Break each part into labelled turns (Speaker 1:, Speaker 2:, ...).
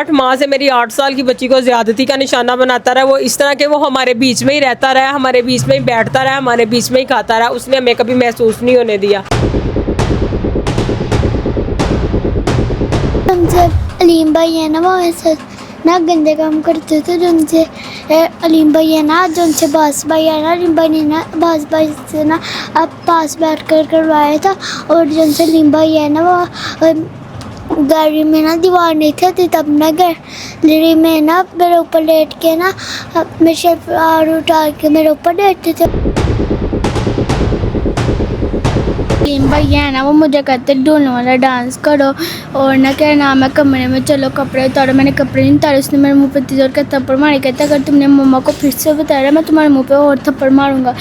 Speaker 1: 8 माह से मेरी 8 साल की बच्ची को ज़्यादती का निशाना बनाता रहा। वो इस तरह के वो हमारे बीच में ही रहता रहा, हमारे बीच में ही बैठता रहा, हमारे बीच में ही खाता रहा। उसने हमें कभी महसूस नहीं होने दिया।
Speaker 2: हमसे अलीम भाई है ना, वो ऐसे ना गंदे काम करते थे। जो उनसे अलीम भाई है ना, जो उनसे बास भाई है ना, अलीम भाई ने ना बास भाई से ना अब पास बैठ कर करवाया था। और जो उनसे अलीम भाई है ना, वो गाड़ी में ना दीवार नहीं थी, तब ना गैलरी में ना मेरे ऊपर लेट के ना मेरे शलवार उतार के मेरे ऊपर लेटते थे। अलीम भैया है ना, वो मुझे कहते ढोलने वाला डांस करो और ना क्या नाम है कमरे में चलो कपड़े उतारो। मैंने कपड़े नहीं उतारे, उसने मेरे मुंह पे तिजोर का थप्पड़ मारे। कहता अगर तुमने मम्मा को फिर से बताया मैं तुम्हारे मुंह पे और थप्पड़ मारूंगा।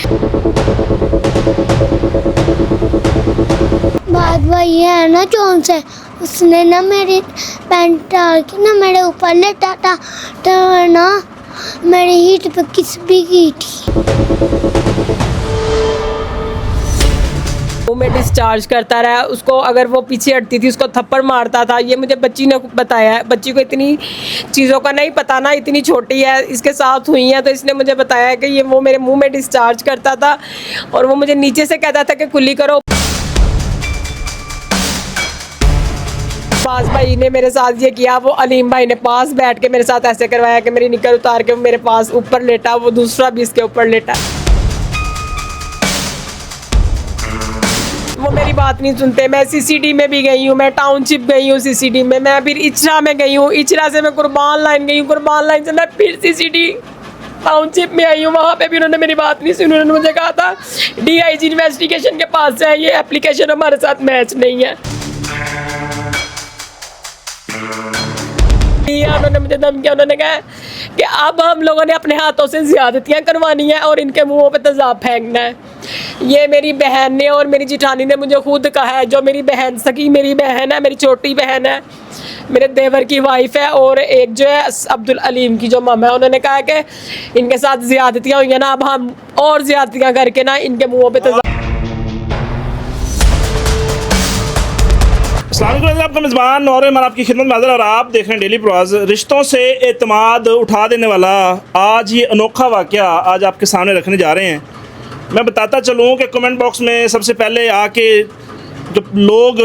Speaker 2: बात वही है ना, जौन से उसने ना मेरी पैंट डाल के ना मेरे ऊपर लेटा था, तो ना मेरी हीट पे किस भी की थी।
Speaker 1: मुँह में डिस्चार्ज करता रहा। उसको अगर वो पीछे हटती थी उसको थप्पड़ मारता था। ये मुझे बच्ची ने बताया है। बच्ची को इतनी चीज़ों का नहीं पता ना, इतनी छोटी है, इसके साथ हुई है, तो इसने मुझे बताया है कि ये वो मेरे मुंह में डिस्चार्ज करता था और वो मुझे नीचे से कहता था कि कुल्ली करो। पास भाई ने मेरे साथ ये किया, वो अलीम भाई ने पास बैठ के मेरे साथ ऐसे करवाया कि मेरी निकर उतार के वो मेरे पास ऊपर लेटा, वो दूसरा भी इसके ऊपर लेटा। वो मेरी बात नहीं सुनते। मैं सीसीडी में भी गई हूँ, मैं टाउनशिप गई हूँ सीसीडी में, मैं फिर इचरा में गई हूँ, इचरा से मैं कुर्बान लाइन गई हूँ, कुर्बान लाइन से मैं फिर सीसीडी टाउनशिप में आई हूँ। वहाँ पे भी उन्होंने मेरी बात नहीं सुनी। उन्होंने मुझे कहा था DIG इन्वेस्टिगेशन के पास से ये एप्लीकेशन हमारे साथ मैच नहीं है। उन्होंने मुझे धमकिया, उन्होंने कहा कि अब हम लोगों ने अपने हाथों से ज़्यादतियाँ करवानी है और इनके मुंहों पे तेज़ाब फेंकना है। ये मेरी बहन ने और मेरी जिठानी ने मुझे खुद कहा है, जो मेरी बहन सकी मेरी बहन है, मेरी छोटी बहन है, मेरे देवर की वाइफ है और एक जो है अब्दुल अलीम की जो मम्मा है, उन्होंने कहा कि इनके साथ ज़्यादतियाँ हुई हैं ना, अब हम और ज़्यादतियाँ करके ना इनके मुँहों पर तेज़ाब।
Speaker 3: आपका मेज़बान और मैं आपकी खिदमत में हाज़िर और आप देख रहे हैं डेली प्रवास। रिश्तों से एतमाद उठा देने वाला आज ये अनोखा वाक़या आज आपके सामने रखने जा रहे हैं। मैं बताता चलूँ कि कमेंट बॉक्स में सबसे पहले आके जब लोग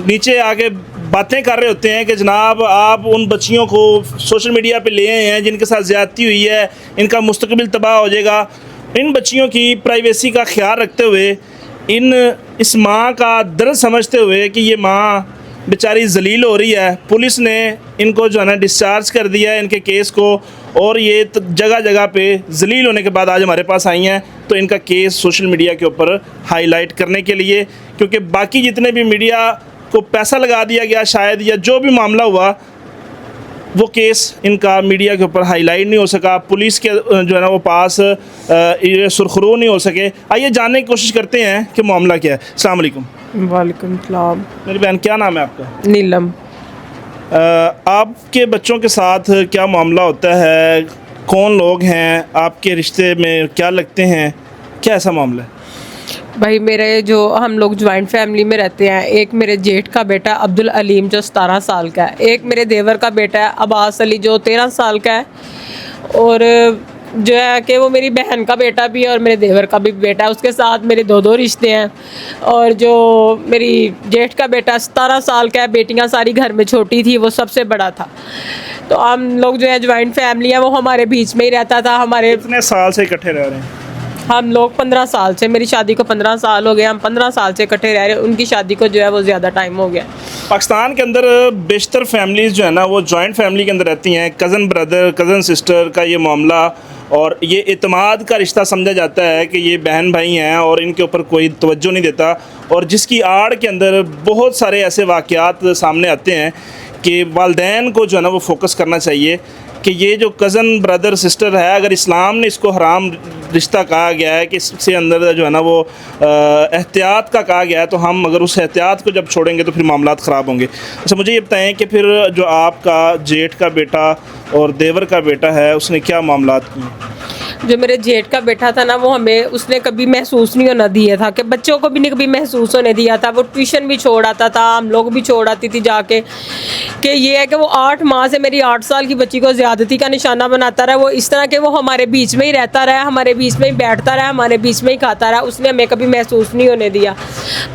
Speaker 3: नीचे आके बातें कर रहे होते हैं कि जनाब आप उन बच्चियों को सोशल मीडिया पे ले आए हैं जिनके साथ ज़्यादती हुई है, इनका मुस्तकबिल तबाह हो जाएगा। इन बच्चियों की प्राइवेसी का ख्याल रखते हुए, इस माँ का दर्द समझते हुए कि ये माँ बेचारी जलील हो रही है, पुलिस ने इनको जो है ना डिस्चार्ज कर दिया है इनके केस को। और ये जगह जगह पे जलील होने के बाद आज हमारे पास आई हैं, तो इनका केस सोशल मीडिया के ऊपर हाईलाइट करने के लिए, क्योंकि बाकी जितने भी मीडिया को पैसा लगा दिया गया शायद, या जो भी मामला हुआ वो केस इनका मीडिया के ऊपर हाईलाइट नहीं हो सका, पुलिस के जो है ना वो पास सुरखरू नहीं हो सके। आइए जानने की कोशिश करते हैं कि मामला क्या है। अस्सलाम वालेकुम।
Speaker 1: वालेकुम सलाम।
Speaker 3: मेरी बहन, क्या नाम है आपका?
Speaker 1: नीलम।
Speaker 3: आपके बच्चों के साथ क्या मामला होता है? कौन लोग हैं आपके रिश्ते में, क्या लगते हैं, क्या ऐसा मामला है?
Speaker 1: भाई मेरे जो हम लोग ज्वाइंट फैमिली में रहते हैं। एक मेरे जेठ का बेटा अब्दुल अलीम जो 17 साल का है, एक मेरे देवर का बेटा है अब्बास अली जो 13 साल का है, और जो है कि वो मेरी बहन का बेटा भी है और मेरे देवर का भी बेटा है। उसके साथ मेरे दो रिश्ते हैं। और जो मेरी जेठ का बेटा 17 साल का है, बेटियां सारी घर में छोटी थी, वो सबसे बड़ा था। तो हम लोग जो है ज्वाइंट फैमिली है, वो हमारे बीच में ही रहता था। हमारे
Speaker 3: कितने साल से इकट्ठे रह रहे हैं?
Speaker 1: हम लोग 15 साल से, मेरी शादी को 15 साल हो गए, हम 15 साल से इकट्ठे रह रहे हैं। उनकी शादी को जो है वो ज़्यादा टाइम हो गया।
Speaker 3: पाकिस्तान के अंदर बेशतर फैमिलीज़ जो है ना वो जॉइंट फैमिली के अंदर रहती हैं। कज़न ब्रदर, कज़न सिस्टर का ये मामला, और ये एतमाद का रिश्ता समझा जाता है कि ये बहन भाई हैं और इनके ऊपर कोई तवज्जो नहीं देता, और जिसकी आड़ के अंदर बहुत सारे ऐसे वाक़यात सामने आते हैं कि वालिदैन को जो है ना वो फोकस करना चाहिए कि ये जो कज़न ब्रदर सिस्टर है, अगर इस्लाम ने इसको हराम रिश्ता कहा गया है कि इससे अंदर जो है ना वो एहतियात का कहा गया है, तो हम अगर उस एहतियात को जब छोड़ेंगे तो फिर मामलात ख़राब होंगे। अच्छा, मुझे ये बताएं कि फिर जो आपका जेठ का बेटा और देवर का बेटा है उसने क्या मामलात किए?
Speaker 1: जो मेरे जेठ का बेटा था ना, वो हमें उसने कभी महसूस नहीं होना दिया था, कि बच्चों को भी नहीं कभी महसूस होने दिया था। वो ट्यूशन भी छोड़ आता था, हम लोग भी छोड़ आती थी जाके, कि ये है कि वो 8 माह से मेरी 8 साल की बच्ची को ज़्यादती का निशाना बनाता रहा। वो इस तरह के वो हमारे बीच में ही रहता रहा, हमारे बीच में ही बैठता रहा, हमारे बीच में ही खाता रहा। उसने हमें कभी महसूस नहीं होने दिया।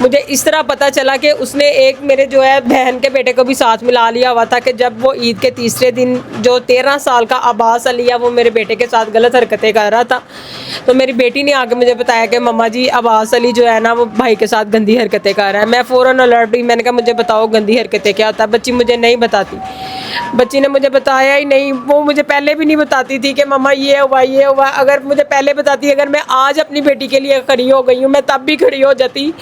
Speaker 1: मुझे इस तरह पता चला कि उसने एक मेरे जो है बहन के बेटे को भी साथ मिला लिया हुआ था, कि जब वो ईद के तीसरे दिन जो 13 साल का अब्बास अली है, वो मेरे बेटे के साथ गलत हरकतें कर रहा था। तो मेरी बेटी ने आके मुझे बताया कि मम्मा जी अब्बास अली जो है ना, वो भाई के साथ गंदी हरकतें कर रहा है। मैं फ़ौरन अलर्ट हुई, मैंने कहा मुझे बताओ गंदी हरकतें क्या होता है। बच्ची मुझे नहीं बताती, बच्ची ने मुझे बताया ही नहीं। वो मुझे पहले भी नहीं बताती थी कि मम्मा ये हुआ ये हुआ। अगर मुझे पहले बताती, अगर मैं आज अपनी बेटी के लिए खड़ी हो गई हूँ, मैं तब भी खड़ी हो जाती।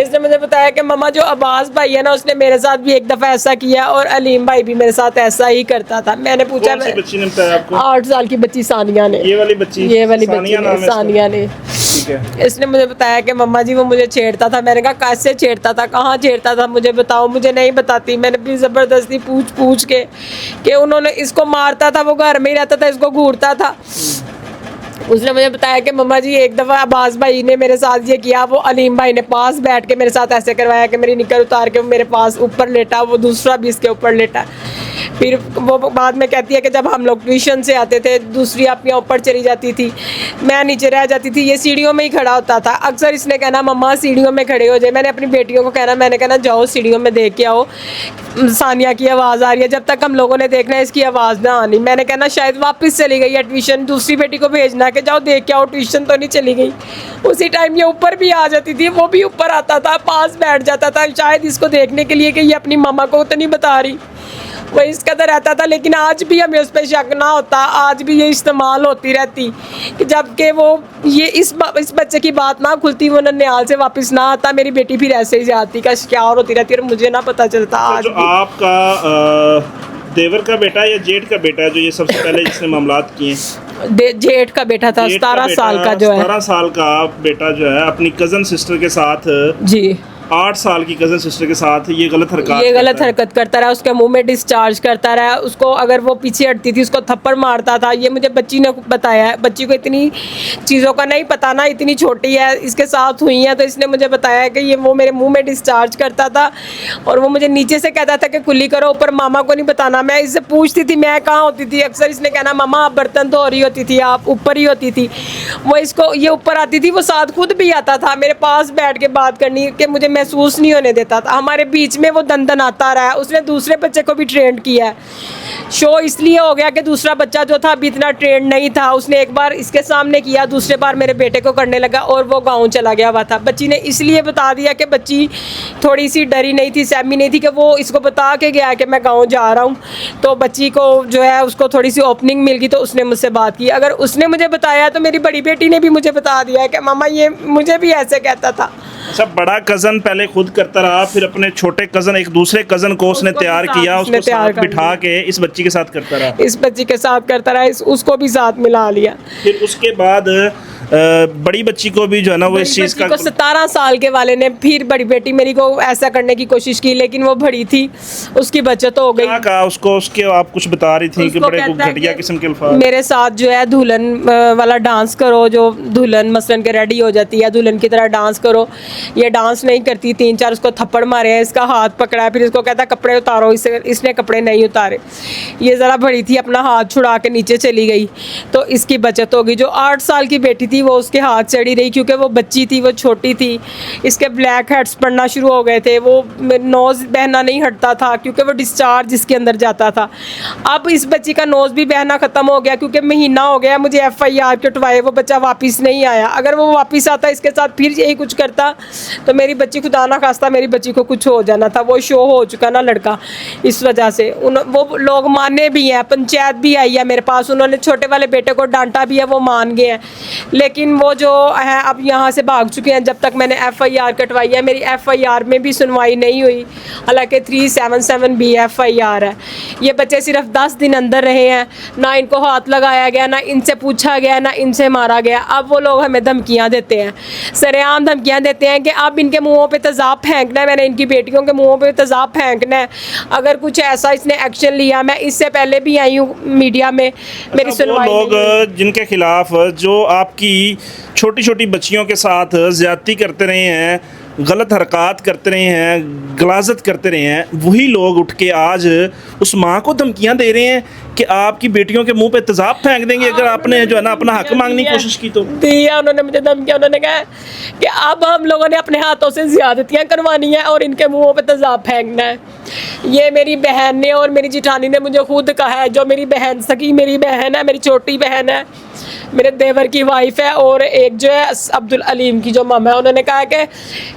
Speaker 1: इसने मुझे बताया कि मम्मा जो अब्बास भाई है ना, उसने मेरे साथ भी एक दफ़ा ऐसा किया, और अलीम भाई भी मेरे साथ ऐसा ही करता था। मैंने पूछा,
Speaker 3: कौन सी बच्ची ने बताया आपको?
Speaker 1: 8 साल की बच्ची सानिया ने।
Speaker 3: ये वाली बच्ची
Speaker 1: बच्ची ने, सानिया ने।
Speaker 3: ठीक है।
Speaker 1: इसने मुझे बताया कि मम्मा जी वो मुझे छेड़ता था। मैंने कहा कैसे छेड़ता था, कहाँ छेड़ता था, मुझे बताओ। मुझे नहीं बताती। मैंने भी ज़बरदस्ती पूछ के कि उन्होंने इसको मारता था, वो घर में ही रहता था, इसको घूरता था। उसने मुझे बताया कि मम्मा जी एक दफ़ा अब्बास भाई ने मेरे साथ ये किया, वो अलीम भाई ने पास बैठ के मेरे साथ ऐसे करवाया कि मेरी निकर उतार के वो मेरे पास ऊपर लेटा, वो दूसरा भी इसके ऊपर लेटा। फिर वो बाद में कहती है कि जब हम लोग ट्यूशन से आते थे, दूसरी आप ऊपर चली जाती थी, मैं नीचे रह जाती थी, ये सीढ़ियों में ही खड़ा होता था। अक्सर इसने कहना मम्मा सीढ़ियों में खड़े हो जाए। मैंने अपनी बेटियों को कहना, मैंने कहना जाओ सीढ़ियों में देख के आओ, सानिया की आवाज़ आ रही है। जब तक हम लोगों ने देखना है इसकी आवाज़ ना आनी। मैंने कहना शायद वापस चली गई है ट्यूशन। दूसरी बेटी को भेजना कि जाओ देख के आओ, ट्यूशन तो नहीं चली गई। उसी टाइम ये ऊपर भी आ जाती थी, वो भी ऊपर आता था, पास बैठ जाता था, शायद इसको देखने के लिए कि ये अपनी मामा को तो नहीं बता रही। वो इस कदर रहता था। लेकिन आज भी हमें उस पर शक ना होता, आज भी ये इस्तेमाल होती रहती कि जबकि वो ये इस बच्चे की बात ना खुलती, वो ननिहाल से वापस ना आता, मेरी बेटी फिर ऐसे ही जाती का शिकार होती रहती, और मुझे ना पता चलता। आज
Speaker 3: जो आपका देवर का बेटा या जेठ का बेटा है जो ये सबसे पहले जिसने मामलात किए?
Speaker 1: जेठ का बेटा था, 17 साल का जो है।
Speaker 3: 17 साल का बेटा जो है अपनी कज़न सिस्टर के साथ
Speaker 1: जी
Speaker 3: 8 साल की कज़न सिस्टर के साथ ये गलत
Speaker 1: हरकत करता रहा। उसके मुंह में डिस्चार्ज करता रहा। उसको अगर वो पीछे हटती थी उसको थप्पड़ मारता था। ये मुझे बच्ची ने बताया है। बच्ची को इतनी चीज़ों का नहीं पता ना, इतनी छोटी है, इसके साथ हुई है, तो इसने मुझे बताया कि ये वो मेरे मुंह में डिस्चार्ज करता था, और वो मुझे नीचे से कहता था कि कुल्ली करो, ऊपर मामा को नहीं बताना। मैं इससे पूछती थी मैं कहाँ होती थी। अक्सर इसने कहना मामा आप बर्तन धो रही होती थी, आप ऊपर ही होती थी। वो इसको ये ऊपर आती थी, वो साथ खुद भी आता था मेरे पास बैठ के बात करनी, कि मुझे महसूस नहीं होने देता था। हमारे बीच में वो दंदन आता रहा है। उसने दूसरे बच्चे को भी ट्रेंड किया है। शो इसलिए हो गया कि दूसरा बच्चा जो था अभी इतना ट्रेंड नहीं था। उसने एक बार इसके सामने किया, दूसरे बार मेरे बेटे को करने लगा, और वो गाँव चला गया हुआ था। बच्ची ने इसलिए बता दिया कि बच्ची थोड़ी सी डरी नहीं थी, सहमी नहीं थी, कि वो इसको बता के गया कि मैं गाँव जा रहा हूँ। तो बच्ची को जो है उसको थोड़ी सी ओपनिंग मिल गई, तो उसने मुझसे बात की। अगर उसने मुझे बताया तो मेरी बड़ी बेटी ने भी मुझे बता दिया कि मामा ये मुझे भी ऐसे कहता था।
Speaker 3: अच्छा, बड़ा कज़न पहले खुद करता रहा, फिर अपने छोटे कज़न एक दूसरे कज़न को उसने तैयार किया, उसको साथ बिठा के इस बच्ची के साथ करता रहा,
Speaker 1: इस बच्ची के साथ करता रहा, उसको भी साथ मिला लिया।
Speaker 3: फिर उसके बाद बड़ी बच्ची को भी जो है ना वो इस चीज़ का
Speaker 1: 17 साल के वाले ने फिर बड़ी बेटी मेरी को ऐसा करने की कोशिश की, लेकिन वो बड़ी थी, उसकी बचत हो गई।
Speaker 3: क्या कहा उसको? उसके आप कुछ बता रही थी कि बड़े को घटिया किस्म के अल्फाज।
Speaker 1: मेरे साथ जो है दुल्हन वाला डांस करो, जो दुल्हन मसलन के रेडी हो जाती है दुल्हन की तरह डांस करो। ये डांस नहीं करती, 3-4 उसको थप्पड़ मारे हैं, इसका हाथ पकड़ा है, फिर इसको कहता कपड़े उतारो, इसने कपड़े नहीं उतारे। ये ज़रा बड़ी थी, अपना हाथ छुड़ा के नीचे चली गई, तो इसकी बचत हो गई। जो 8 साल की बेटी थी वो उसके हाथ चढ़ी रही, क्योंकि वो बच्ची थी, वो छोटी थी। इसके ब्लैक हेड्स पड़ना शुरू हो गए थे, वो नोज़ बहना नहीं हटता था, क्योंकि वो डिस्चार्ज इसके अंदर जाता था। अब इस बच्ची का नोज़ भी बहना ख़त्म हो गया, क्योंकि महीना हो गया मुझे FIR कटवाए, वो बच्चा वापस नहीं आया। अगर वो वापस आता इसके साथ फिर यही कुछ करता तो मेरी बच्ची, खुदा ना खास्ता मेरी बच्ची को कुछ हो जाना था। वो शो हो चुका ना लड़का, इस वजह से वो लोग माने भी हैं, पंचायत भी आई है मेरे पास, उन्होंने छोटे वाले बेटे को डांटा भी है, वो मान गए हैं। लेकिन वो जो है अब यहाँ से भाग चुके हैं। जब तक मैंने FIR कटवाई है, मेरी FIR में भी सुनवाई नहीं हुई, हालांकि 377B FIR है। ये बच्चे सिर्फ 10 दिन अंदर रहे हैं, ना इनको हाथ लगाया गया, ना इनसे पूछा गया, ना इनसे मारा गया। अब वो लोग हमें धमकियाँ देते हैं, सरेआम धमकियाँ देते हैं कि अब इनके मुँहों पे तेज़ाब फेंकना है, मैंने इनकी बेटियों के मुंहों पे तेज़ाब फेंकना है। अगर कुछ ऐसा इसने एक्शन लिया, मैं इससे पहले भी आई हूँ मीडिया में, मेरी
Speaker 3: वो
Speaker 1: सुनवाई नहीं हुई।
Speaker 3: लोग जिनके खिलाफ जो आपकी छोटी छोटी बच्चियों के साथ ज़्यादती करते रहे हैं, गलत हरकत करते रहे हैं, गलाजत करते रहे हैं, वही लोग उठ के आज उस माँ को धमकियाँ दे रहे हैं कि आपकी बेटियों के मुंह पे तेज़ाब फेंक देंगे अगर आपने जो है ना अपना हक मांगने की कोशिश की तो।
Speaker 1: दिया उन्होंने मुझे धमकियाँ, उन्होंने कहा कि अब हम लोगों ने अपने हाथों से ज़्यादतियाँ करवानी है और इनके मुंहों पे तेज़ाब फेंकना है। ये मेरी बहन ने और मेरी जिठानी ने मुझे खुद कहा है, जो मेरी बहन सगी मेरी बहन है, मेरी छोटी बहन है, मेरे देवर की वाइफ है, और एक जो है अब्दुल अलीम की जो मम है, उन्होंने कहा कि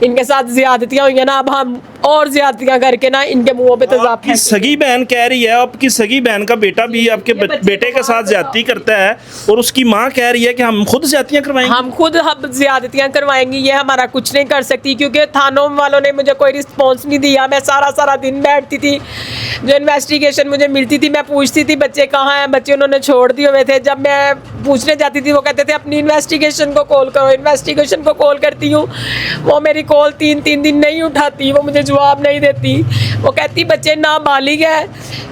Speaker 1: इनके साथ ज़्यादतियाँ हुई हैं ना, अब हम और ज़्यादतियाँ करके ना इनके मुंहों पे तेज़ाब
Speaker 3: आपकी सगी बहन कह रही है, आपकी सगी बहन का बेटा भी आपके बेटे के साथ ज्यादती करता है और उसकी माँ कह रही है कि हम खुद ज्यादतियाँ करवाएंगे।
Speaker 1: हम खुद हम ज़्यादतियाँ करवाएंगी, ये हमारा कुछ नहीं कर सकती, क्योंकि थानों वालों ने मुझे कोई रिस्पॉन्स नहीं दिया। मैं सारा दिन बैठती थी, जो इन्वेस्टिगेशन मुझे मिलती थी मैं पूछती थी बच्चे कहाँ हैं, बच्चे उन्होंने छोड़ दिए हुए थे। जब मैं पूछने जाती थी वो कहते थे अपनी इन्वेस्टिगेशन को कॉल करो। इन्वेस्टिगेशन को कॉल करती हूँ, वो मेरी कॉल 3 दिन नहीं उठाती, वो मुझे जवाब नहीं देती। वो कहती बच्चे नाबालिग है,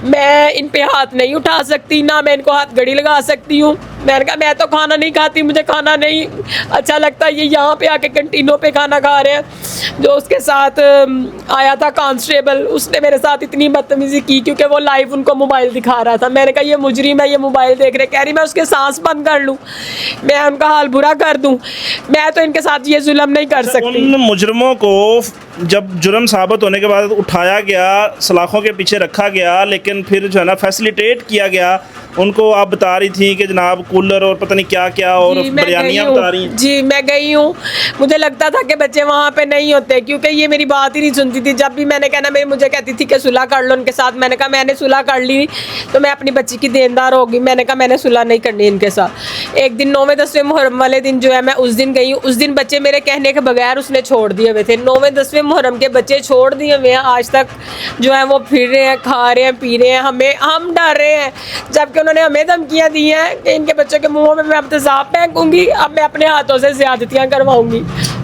Speaker 1: मैं इन पे हाथ नहीं उठा सकती, ना मैं इनको हाथ घड़ी लगा सकती हूँ। मैंने कहा मैं तो खाना नहीं खाती, मुझे खाना नहीं अच्छा लगता। ये यहाँ पे आके कैंटीनों पे खाना खा रहे हैं। जो उसके साथ आया था कांस्टेबल, उसने मेरे साथ इतनी बदतमीजी की क्योंकि वो लाइव उनको मोबाइल दिखा रहा था। मैंने कहा ये मुजरिम है, ये मोबाइल देख रहे। कह रही मैं उसके सांस बंद कर लूँ, मैं उनका हाल बुरा कर दूँ, मैं तो इनके साथ ये जुल्म नहीं कर सकती।
Speaker 3: उन मुजरमों को जब जुर्म साबित होने के बाद उठाया गया, सलाखों के पीछे रखा गया, लेकिन फिर जो है ना फैसिलिटेट किया गया। उनको आप बता रही थी कि जनाब कूलर और पता नहीं क्या क्या और बिरयानियाँ बता रही हैं।
Speaker 1: जी मैं गई हूँ, मुझे लगता था कि बच्चे वहाँ पे नहीं होते, क्योंकि ये मेरी बात ही नहीं सुनती थी। जब भी मैंने कहना मेरी मुझे कहती थी कि सुलह कर लो उनके साथ। मैंने कहा मैंने सुलह कर ली तो मैं अपनी बच्ची की देनदार होगी। मैंने कहा मैंने सुलह नहीं करनी इनके साथ। एक दिन 9वें-10वें मुहर्रम वाले दिन जो है मैं उस दिन गई हूँ। उस दिन बच्चे मेरे कहने के बगैर उसने छोड़ दिए हुए थे। 9वें-10वें मुहर्रम के बच्चे छोड़ दिए हुए हैं, आज तक जो है वो फिर रहे हैं, खा रहे हैं, पी रहे हैं। हम डर रहे हैं, जबकि उन्होंने हमें धमकियाँ दी हैं कि इनके बच्चों के मुंहों में मैं अब तेज़ाब फेंकूंगी, अब मैं अपने हाथों से ज़्यादतियाँ करवाऊंगी।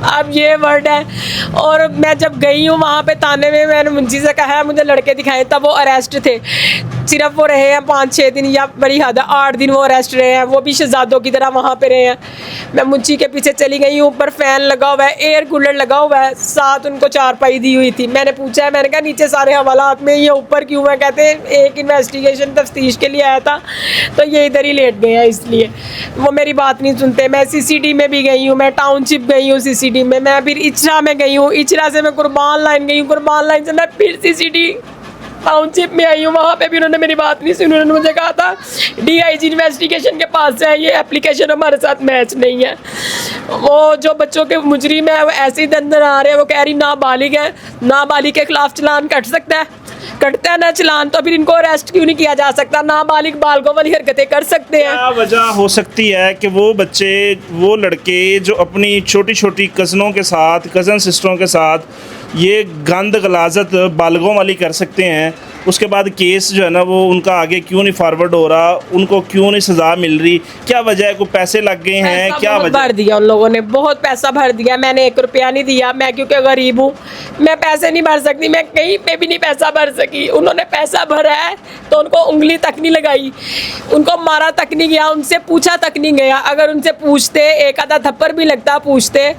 Speaker 1: अब ये वर्ड है। और मैं जब गई हूँ वहाँ पे थाने में, मैंने मुंशी से कहा है मुझे लड़के दिखाएं, तब वो अरेस्ट थे। सिर्फ वो रहे हैं 5-6 दिन या बड़ी हद 8 दिन वो अरेस्ट रहे हैं, वो भी शहजादों की तरह वहाँ पे रहे हैं। मैं मुंशी के पीछे चली गई हूँ, ऊपर फ़ैन लगा हुआ है, एयर कूलर लगा हुआ है, साथ उनको चारपाई दी हुई थी। मैंने पूछा है, मैंने कहा नीचे सारे हवालात में, ये ऊपर क्यों है? कहते हैं एक इन्वेस्टिगेशन तफ्तीश के लिए आया था तो ये इधर ही लेट गए हैं, इसलिए वो मेरी बात नहीं सुनते। मैं CCD में भी गई हूँ, मैं टाउनशिप गई हूँ CCD में, मैं फिर इचरा में गई हूँ, इचरा से मैं कुर्बान लाइन गई हूँ, कुर्बान लाइन से मैं फिर CCD टाउनशिप में आई हूँ। वहाँ पे भी उन्होंने मेरी बात नहीं सुनी। उन्होंने मुझे कहा था DIG इन्वेस्टिगेशन के पास से है, ये एप्लीकेशन हमारे साथ मैच नहीं है। वो जो बच्चों के मुजरिम है वो ऐसे ही अंदर आ रहे हैं। वो कह रही नाबालिग है, नाबालिग के खिलाफ चलान कट सकता है, कटता है ना चलान, तो फिर इनको अरेस्ट क्यों नहीं किया जा सकता? नाबालिग बालगों वाली हरकतें कर सकते हैं।
Speaker 3: क्या वजह हो सकती है कि वो बच्चे, वो लड़के जो अपनी छोटी छोटी कज़नों के साथ, कज़न सिस्टरों के साथ ये गंद गलाजत बालगों वाली कर सकते हैं, उसके बाद केस जो है ना वो उनका आगे क्यों नहीं फॉरवर्ड हो रहा, उनको क्यों नहीं सज़ा मिल रही? क्या वजह है? कोई पैसे लग गए हैं? क्या वजह?
Speaker 1: भर दिया उन लोगों ने, बहुत पैसा भर दिया। मैंने 1 रुपया नहीं दिया, मैं क्योंकि गरीब हूँ, मैं पैसे नहीं भर सकती, मैं कहीं पे भी नहीं पैसा भर सकी। उन्होंने पैसा भरा है तो उनको उंगली तक नहीं लगाई, उनको मारा तक नहीं गया, उनसे पूछा तक नहीं गया। अगर उनसे पूछते, एक आधा थप्पड़ भी लगता पूछते,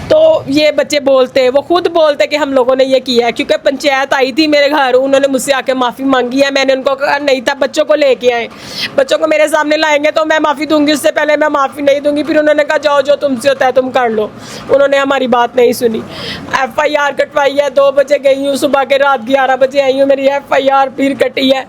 Speaker 1: तो ये बच्चे बोलते, वो खुद बोलते कि हम लोगों ने ये किया है। क्योंकि पंचायत आई थी मेरे घर, उन्होंने मुझसे आके माफ़ी मांगी है। मैंने उनको कहा नहीं था बच्चों को लेके आए, बच्चों को मेरे सामने लाएंगे तो मैं माफ़ी दूंगी, उससे पहले मैं माफ़ी नहीं दूंगी। फिर उन्होंने कहा जाओ जो तुमसे होता है तुम कर लो। उन्होंने हमारी बात नहीं सुनी। FIR कटवाई है, 2 बजे गई हूँ, सुबह के रात 11 बजे आई हूँ, मेरी FIR फिर कटी है।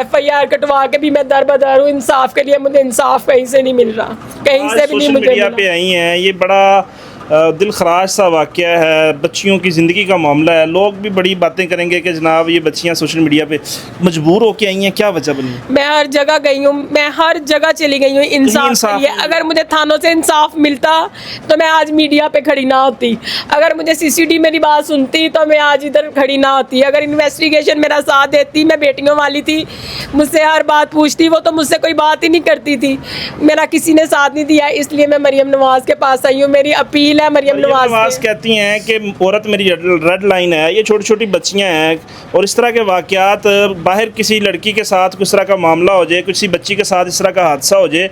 Speaker 1: FIR कटवा के भी मैं दर बदर हूँ इंसाफ के लिए, मुझे इंसाफ कहीं से नहीं मिल रहा, कहीं से भी नहीं मुझे
Speaker 3: मीडिया पे आई हैं, ये बड़ा दिल खराश सा वाक़या है, बच्चियों की ज़िंदगी का मामला है। लोग भी बड़ी बातें करेंगे कि जनाब ये बच्चियां सोशल मीडिया पे मजबूर होके आई हैं, क्या वजह बनी?
Speaker 1: मैं हर जगह गई हूँ, मैं हर जगह चली गई हूँ इंसाफ के लिए। अगर मुझे थानों से इंसाफ मिलता तो मैं आज मीडिया पे खड़ी ना होती। अगर मुझे CCD मेरी बात सुनती तो मैं आज इधर खड़ी ना होती। अगर इन्वेस्टिगेशन मेरा साथ देती, मैं बेटियों वाली थी, मुझसे हर बात पूछती, वो तो मुझसे कोई बात ही नहीं करती थी। मेरा किसी ने साथ नहीं दिया, इसलिए मैं मरियम नवाज़ के पास आई हूँ। मेरी अपील अपील है मरियम नवाज
Speaker 3: नवाज
Speaker 1: से।
Speaker 3: कहती हैं कि औरत मेरी रेड लाइन है, ये छोटी छोटी बच्चियां हैं और इस तरह के वाक़यात बाहर किसी लड़की के साथ किस तरह का मामला हो जाए, किसी बच्ची के साथ इस तरह का हादसा हो जाए,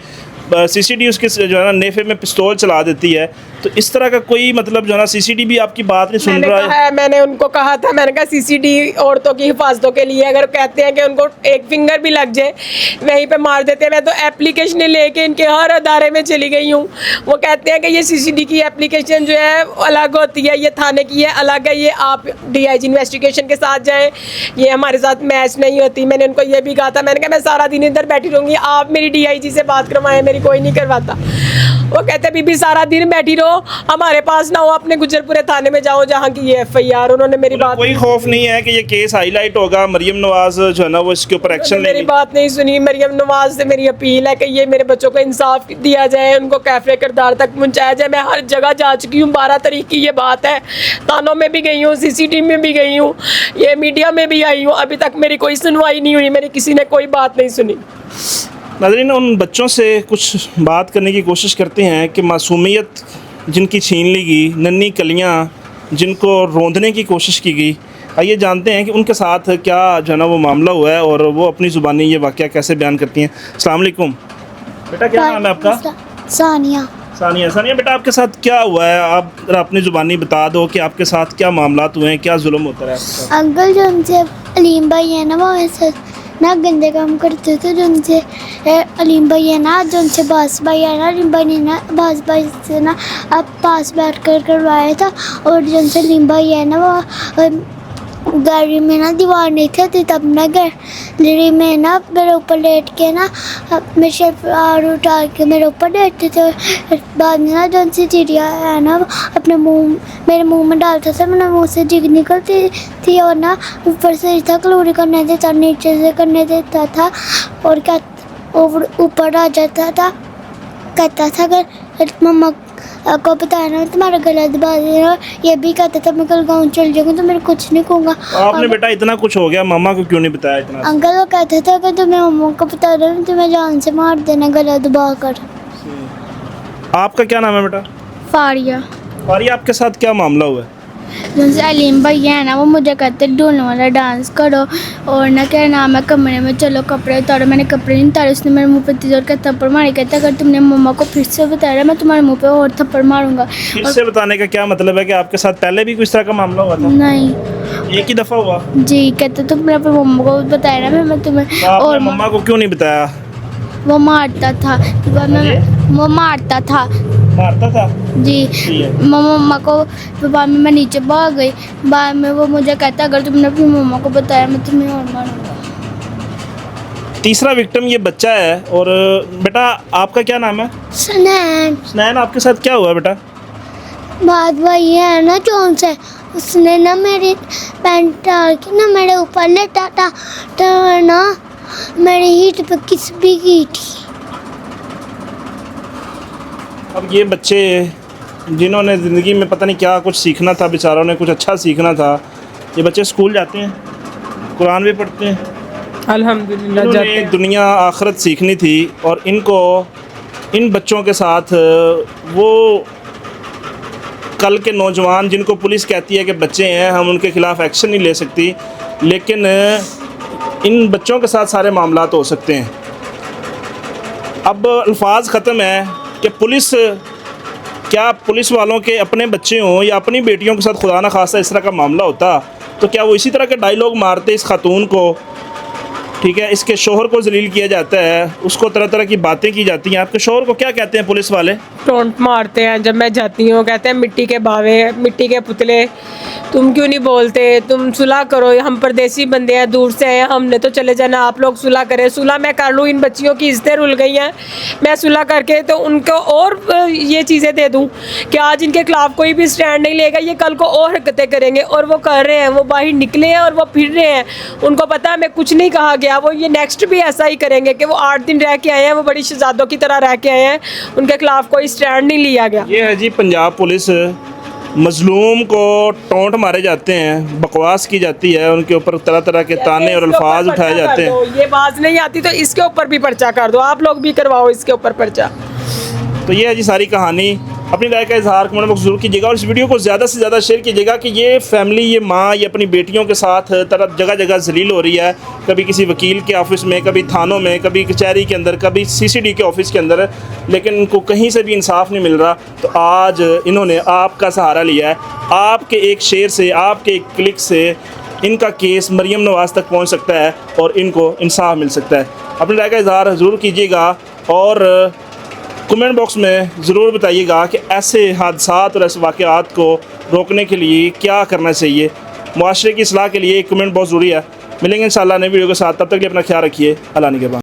Speaker 3: सीसीडी उसके जो है ना नेफे में पिस्तौल चला देती है, तो इस तरह का कोई मतलब जो है ना सीसीडी भी आपकी बात नहीं सुन
Speaker 1: मैंने
Speaker 3: रहा
Speaker 1: कहा
Speaker 3: है।
Speaker 1: है, मैंने उनको कहा था, मैंने कहा सीसीडी औरतों की हिफाजतों के लिए अगर कहते हैं कि उनको एक फिंगर भी लग जाए वहीं पे मार देते हैं। मैं तो एप्लीकेशन लेके इनके हर अदारे में चली गई हूँ। वो कहते हैं कि ये सीसीडी की एप्लीकेशन जो है अलग होती है, ये थाने की है अलग है, ये आप DIG इन्वेस्टिगेशन के साथ जाएँ, ये हमारे साथ मैच नहीं होती। मैंने उनको ये भी कहा था, मैंने कहा मैं सारा दिन इधर बैठी रहूँगी, आप मेरी DIG से बात करवाएं, मेरी कोई नहीं करवाता। वो कहते बीबी सारा दिन बैठी रहो, हमारे पास ना हो, अपने गुजरपुरे थाने में जाओ जहाँ की ये FIR। उन्होंने मेरी बात
Speaker 3: कोई खौफ नहीं है कि ये केस हाईलाइट होगा, मरियम नवाज जो है ना वो इसके ऊपर एक्शन
Speaker 1: मेरी
Speaker 3: लेंगी?
Speaker 1: बात नहीं सुनी। मरियम नवाज से मेरी अपील है कि ये मेरे बच्चों को इंसाफ दिया जाए, उनको कैफरे किरदार तक पहुँचाया जाए। मैं हर जगह जा चुकी हूँ, 12 तारीख की ये बात है, थानों में भी गई हूँ, CCTV में भी गई हूँ, ये मीडिया में भी आई हूँ, अभी तक मेरी कोई सुनवाई नहीं हुई, मेरी किसी ने कोई बात नहीं सुनी।
Speaker 3: नाज़रीन, उन बच्चों से कुछ बात करने की कोशिश करते हैं कि मासूमियत जिनकी छीन ली गई, नन्ही कलियां जिनको रोंदने की कोशिश की गई, आइए जानते हैं कि उनके साथ क्या जो है ना वो मामला हुआ है और वो अपनी ज़ुबानी ये वाक़या कैसे बयान करती हैं। अस्सलाम वालेकुम बेटा, क्या नाम है आपका?
Speaker 2: सानिया।
Speaker 3: सानिया। सानिया बेटा, आपके साथ क्या हुआ है? आप ज़रा अपनी ज़ुबानी बता दो कि आपके साथ क्या मामलात हुए हैं, क्या जुल्म होता है आपके साथ?
Speaker 2: अंकल जो उनसे अलीम भाई है ना, वो ऐसे ना गंदे काम करते थे, जो उनसे अलीम भाई है ना, जो उनसे बास भाई है ना, अलीम भाई ने ना बास भाई से ना अब पास बैठ कर करवाया था। और जो उनसे अलीम भाई है ना, वो गाड़ी में ना दीवार नहीं थी, तब ना गली में ना मेरे ऊपर लेट के ना मेरे शलवार उतार के मेरे ऊपर लेटते थे। बाद में ना जो उनसे चिड़िया है ना अपने मेरे मुंह में डालता था, मेरे मुंह से जिग निकलती थी और ना ऊपर से था कलोरी करने देता, नीचे से करने देता था और क्या ऊपर आ जाता था। कहता था अगर मम्मा को बताया ना तुम्हारा गला दबा देना, ये भी कहता था मैं कल गाँव चल जाऊँगा तो मेरे कुछ नहीं कहूँगा।
Speaker 3: आपने बेटा इतना कुछ हो गया, मामा को क्यों नहीं बताया इतना?
Speaker 2: अंकल वो कहता था कि तुम्हें मम्मा को बता रहा हूँ, तुम्हें जान से मार देना गला दबा कर।
Speaker 3: आपका क्या नाम है बेटा?
Speaker 2: फारिया।
Speaker 3: फारिया, आपके साथ क्या मामला हुआ है?
Speaker 2: जिनसे अलीम भैया है ना, वो मुझे कहते ढोलने वाला डांस करो और ना क्या नाम है कमरे में चलो कपड़े उतारो। मैंने कपड़े नहीं उतारे, उसने मेरे मुंह पे तिजोर का थप्पड़ मारे। कहता अगर तुमने मम्मा को फिर से बताया मैं तुम्हारे मुंह पे और थप्पड़ मारूंगा।
Speaker 3: फिर से बताने का क्या मतलब है कि आपके साथ पहले भी कुछ तरह का मामला हुआ था?
Speaker 2: नहीं
Speaker 3: एक ही दफ़ा हुआ?
Speaker 2: जी। कहते तुमने अपनी मम्मा को बताया ना, मैं तुम्हें
Speaker 3: तो आपने
Speaker 2: और
Speaker 3: मम्मा को क्यों नहीं बताया?
Speaker 2: वो मारता था, वो मारता था
Speaker 3: मारता था
Speaker 2: जी।
Speaker 3: ठीक है।
Speaker 2: मम्मा को बाद में मैं नीचे भाग गई। बाद में वो मुझे कहता अगर तुमने अपनी मम्मा को बताया मैं तुम्हें और मारूंगा।
Speaker 3: तीसरा विक्टिम ये बच्चा है। और बेटा आपका क्या नाम है?
Speaker 2: स्नैन।
Speaker 3: स्नैन, आपके साथ क्या हुआ बेटा?
Speaker 2: बात वही है ना जोन से, उसने ना मेरी पैंट डाल के ना मेरे ऊपर लेटा था तो ना मेरी हीट पे किस भी की थी।
Speaker 3: अब ये बच्चे जिन्होंने ज़िंदगी में पता नहीं क्या कुछ सीखना था, बेचारों ने कुछ अच्छा सीखना था, ये बच्चे स्कूल जाते हैं, कुरान भी पढ़ते हैं,
Speaker 1: अल्हम्दुलिल्लाह
Speaker 3: इन्होंने
Speaker 1: जाते हैं।
Speaker 3: दुनिया आखिरत सीखनी थी और इनको इन बच्चों के साथ वो कल के नौजवान जिनको पुलिस कहती है कि बच्चे हैं हम उनके ख़िलाफ़ एक्शन नहीं ले सकती, लेकिन इन बच्चों के साथ सारे मामलात हो सकते हैं। अब अल्फाज ख़त्म है कि पुलिस क्या पुलिस वालों के अपने बच्चे हों या अपनी बेटियों के साथ खुदा न खास्ता इस तरह का मामला होता तो क्या वो इसी तरह के डायलॉग मारते इस खातून को? ठीक है, इसके शोहर को जलील किया जाता है, उसको तरह तरह की बातें की जाती हैं। आपके शोहर को क्या कहते हैं पुलिस वाले?
Speaker 1: टोंट मारते हैं जब मैं जाती हूँ, कहते हैं मिट्टी के बावे, मिट्टी के पुतले, तुम क्यों नहीं बोलते, तुम सुलह करो, हम परदेसी बंदे हैं, दूर से हैं, हमने तो चले जाना, आप लोग सुलह करें। सुलह मैं कर लूँ, इन बच्चियों की इज्जतें रुल गई हैं, मैं सुलह करके तो उनको और ये चीज़ें दे दूँ कि आज इनके खिलाफ कोई भी स्टैंड नहीं लेगा, ये कल को और हरकतें करेंगे। और वो कर रहे हैं, वो बाहर निकले हैं और वो फिर रहे हैं, उनको पता है मैं कुछ नहीं कहा गया, वो ये नेक्स्ट भी ऐसा ही करेंगे कि वो 8 दिन रह के आए हैं, वो बड़ी शहजादों की तरह रह के आए हैं, उनके खिलाफ कोई स्टैंड नहीं लिया गया।
Speaker 3: ये है जी पंजाब पुलिस, मजलूम को टोंट मारे जाते हैं, बकवास की जाती है, उनके ऊपर तरह तरह के ताने और अल्फाज उठाए जाते हैं।
Speaker 1: ये बात नहीं आती तो इसके ऊपर भी पर्चा कर दो, आप लोग भी करवाओ इसके ऊपर पर्चा।
Speaker 3: तो ये है जी सारी कहानी। अपनी राय का इजहार कमेंट बॉक्स जरूर कीजिएगा और इस वीडियो को ज़्यादा से ज़्यादा शेयर कीजिएगा कि ये फैमिली, ये माँ, ये अपनी बेटियों के साथ तरह जगह जगह जलील हो रही है, कभी किसी वकील के ऑफिस में, कभी थानों में, कभी कचहरी के अंदर, कभी CCD के ऑफिस के अंदर, लेकिन इनको कहीं से भी इंसाफ नहीं मिल रहा। तो आज इन्होंने आपका सहारा लिया है। आपके एक शेयर से, आपके एक क्लिक से इनका केस मरियम नवाज़ तक पहुँच सकता है और इनको इंसाफ मिल सकता है। अपनी राय का इजहार ज़रूर कीजिएगा और कमेंट बॉक्स में ज़रूर बताइएगा कि ऐसे हादसात और ऐसे वाक़यात को रोकने के लिए क्या करना चाहिए। मुआशरे की इस्लाह के लिए एक कमेंट बहुत ज़रूरी है। मिलेंगे इंशाल्लाह नई वीडियो के साथ, तब तक के लिए अपना ख्याल रखिए। अल्लाह निगहबान।